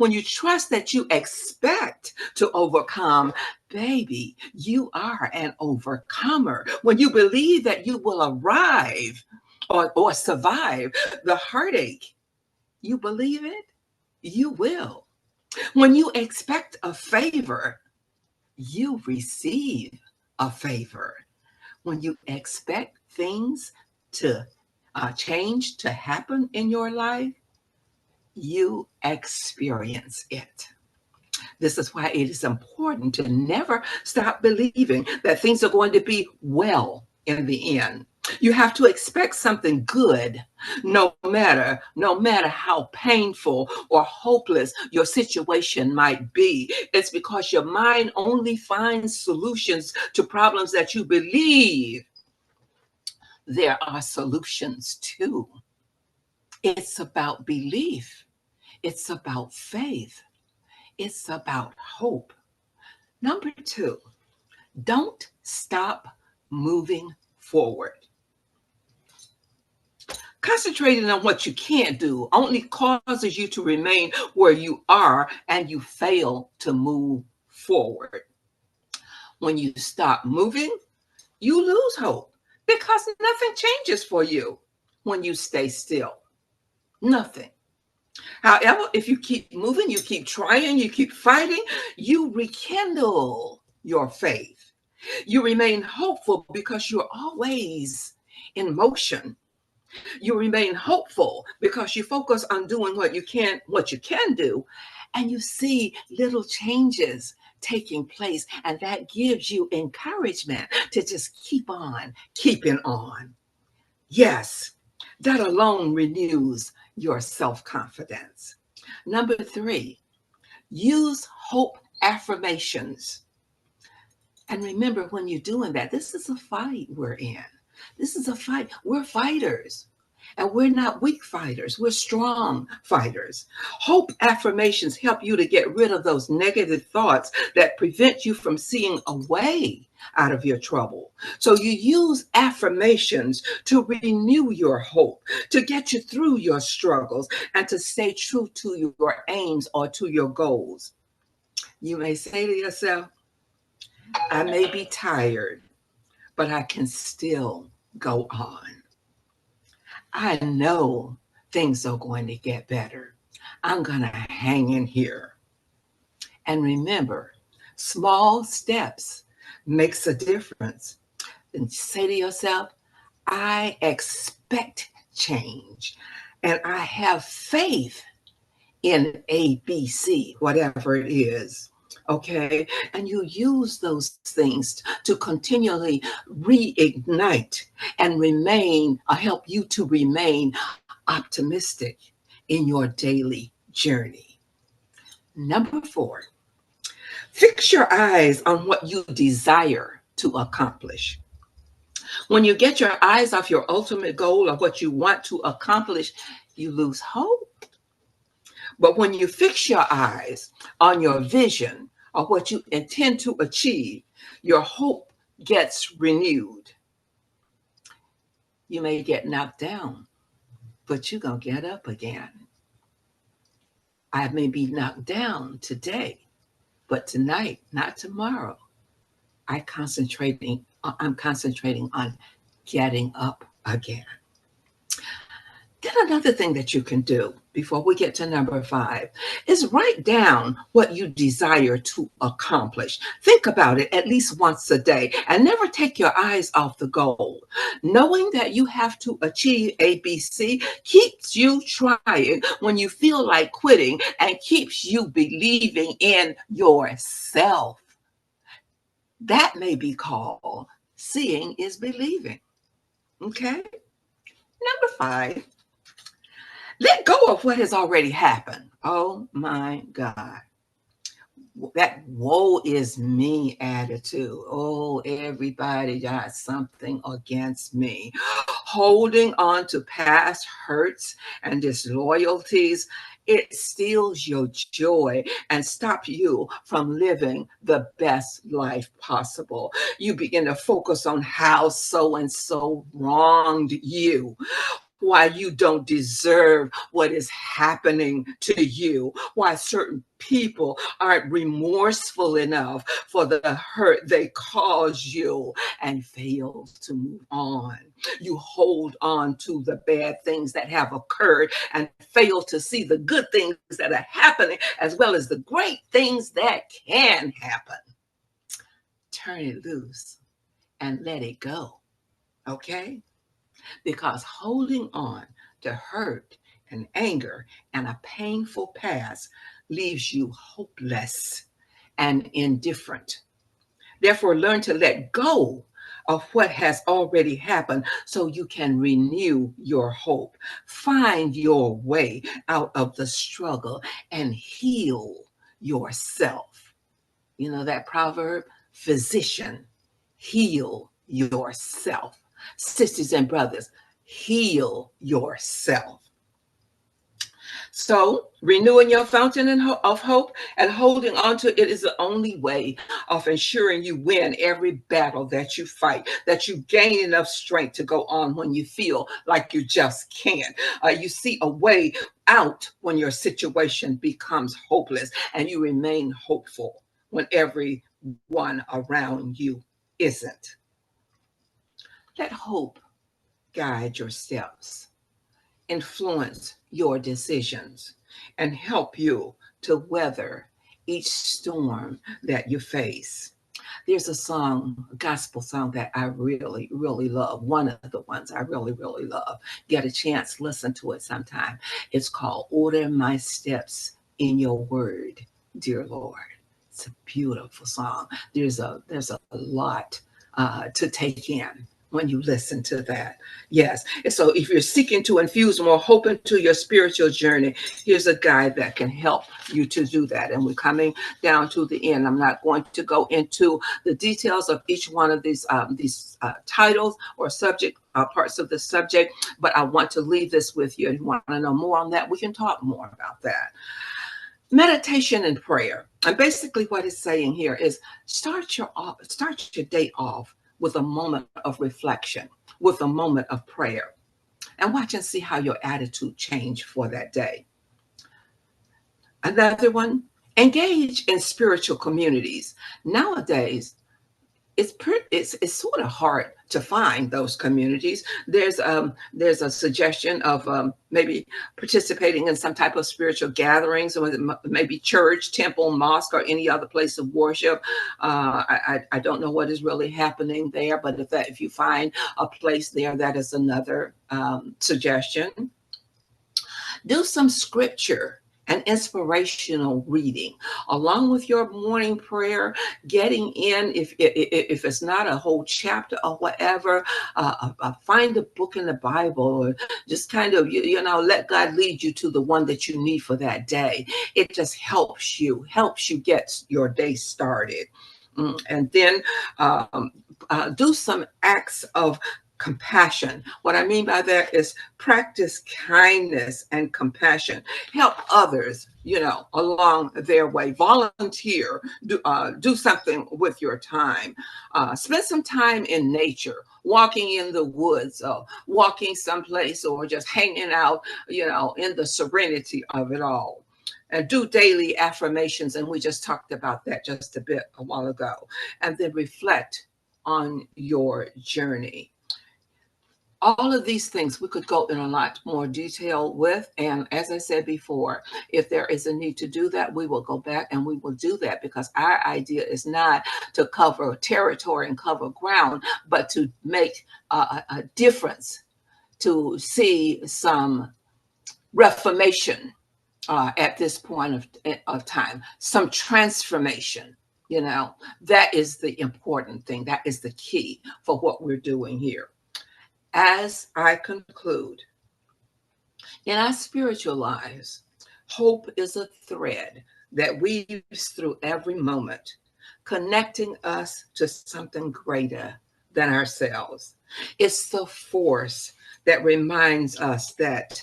When you trust that you expect to overcome, baby, you are an overcomer. When you believe that you will arrive or survive the heartache, you believe it, you will. When you expect a favor, you receive a favor. When you expect things to change, to happen in your life, you experience it. This is why it is important to never stop believing that things are going to be well in the end. You have to expect something good, no matter how painful or hopeless your situation might be. It's because your mind only finds solutions to problems that you believe there are solutions to. It's about belief. It's about faith. It's about hope. Number two, don't stop moving forward. Concentrating on what you can't do only causes you to remain where you are and you fail to move forward. When you stop moving, you lose hope because nothing changes for you when you stay still. Nothing. However, if you keep moving, you keep trying, you keep fighting, you rekindle your faith. You remain hopeful because you're always in motion. You remain hopeful because you focus on doing what you can do, and you see little changes taking place, and that gives you encouragement to just keep on keeping on. Yes, that alone renews your self-confidence. Number three, use hope affirmations. And remember, when you're doing that, this is a fight we're in. This is a fight. We're fighters. And we're not weak fighters. We're strong fighters. Hope affirmations help you to get rid of those negative thoughts that prevent you from seeing a way out of your trouble. So you use affirmations to renew your hope, to get you through your struggles, and to stay true to your aims or to your goals. You may say to yourself, I may be tired, but I can still go on. I know things are going to get better. I'm going to hang in here. And remember, small steps makes a difference. And say to yourself, I expect change and I have faith in ABC, whatever it is. Okay. And you use those things to continually reignite and help you to remain optimistic in your daily journey. Number four, fix your eyes on what you desire to accomplish. When you get your eyes off your ultimate goal of what you want to accomplish, you lose hope. But when you fix your eyes on your vision or what you intend to achieve, your hope gets renewed. You may get knocked down, but you're going to get up again. I may be knocked down today, but tonight, not tomorrow. I'm concentrating on getting up again. Then another thing that you can do before we get to number five is write down what you desire to accomplish. Think about it at least once a day and never take your eyes off the goal. Knowing that you have to achieve ABC keeps you trying when you feel like quitting and keeps you believing in yourself. That may be called seeing is believing. Okay? Number five, let go of what has already happened. Oh my God. That woe is me attitude. Oh, everybody got something against me. Holding on to past hurts and disloyalties, it steals your joy and stop you from living the best life possible. You begin to focus on how so and so wronged you. why you don't deserve what is happening to you, why certain people aren't remorseful enough for the hurt they caused you and fail to move on. You hold on to the bad things that have occurred and fail to see the good things that are happening as well as the great things that can happen. Turn it loose and let it go, okay? Because holding on to hurt and anger and a painful past leaves you hopeless and indifferent. Therefore, learn to let go of what has already happened so you can renew your hope. Find your way out of the struggle and heal yourself. You know that proverb, physician, heal yourself. Sisters and brothers, heal yourself. So, renewing your fountain of hope and holding on to it is the only way of ensuring you win every battle that you fight, that you gain enough strength to go on when you feel like you just can't. You see a way out when your situation becomes hopeless, and you remain hopeful when everyone around you isn't. Let hope guide your steps, influence your decisions, and help you to weather each storm that you face. There's a song, a gospel song that I really, really love. One of the ones I really, really love. Get a chance, listen to it sometime. It's called Order My Steps in Your Word, Dear Lord. It's a beautiful song. There's a lot to take in when you listen to that. Yes. And so if you're seeking to infuse more hope into your spiritual journey, here's a guide that can help you to do that. And we're coming down to the end. I'm not going to go into the details of each one of these titles or subject parts of the subject, but I want to leave this with you. If you want to know more on that, we can talk more about that. Meditation and prayer. And basically what it's saying here is start your day off with a moment of reflection, with a moment of prayer, and watch and see how your attitude changed for that day. Another one, engage in spiritual communities. Nowadays, it's sort of hard to find those communities. There's a suggestion of maybe participating in some type of spiritual gatherings, or maybe church, temple, mosque, or any other place of worship. I don't know what is really happening there, but if you find a place there, that is another suggestion. Do some scripture and inspirational reading along with your morning prayer, getting in, if it's not a whole chapter or whatever, find a book in the Bible, or just kind of let God lead you to the one that you need for that day. It just helps you get your day started. And then do some acts of compassion. What I mean by that is practice kindness and compassion. Help others, along their way. Volunteer. Do something with your time. Spend some time in nature, walking in the woods, or walking someplace, or just hanging out, in the serenity of it all. And do daily affirmations. And we just talked about that just a while ago. And then reflect on your journey. All of these things we could go in a lot more detail with. And as I said before, if there is a need to do that, we will go back and we will do that, because our idea is not to cover territory and cover ground, but to make a difference, to see some reformation at this point of time, some transformation. That is the important thing. That is the key for what we're doing here. As I conclude, in our spiritual lives, hope is a thread that weaves through every moment, connecting us to something greater than ourselves. It's the force that reminds us that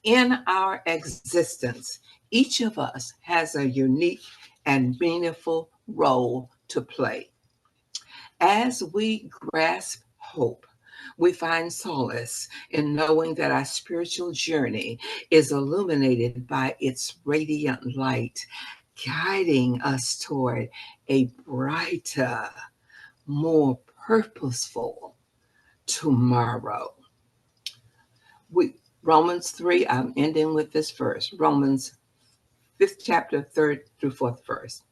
in our existence, each of us has a unique and meaningful role to play. As we grasp hope, We find solace in knowing that our spiritual journey is illuminated by its radiant light, guiding us toward a brighter, more purposeful tomorrow. Romans 3, I'm ending with this verse, Romans 5th chapter, 3rd through 4th verse.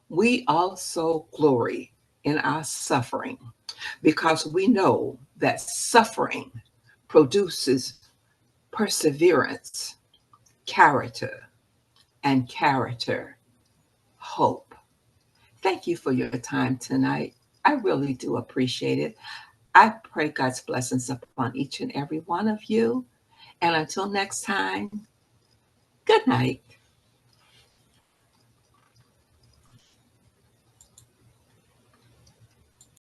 We also glory in our suffering because we know that suffering produces perseverance, character, and character, hope. Thank you for your time tonight. I really do appreciate it. I pray God's blessings upon each and every one of you. And until next time, good night.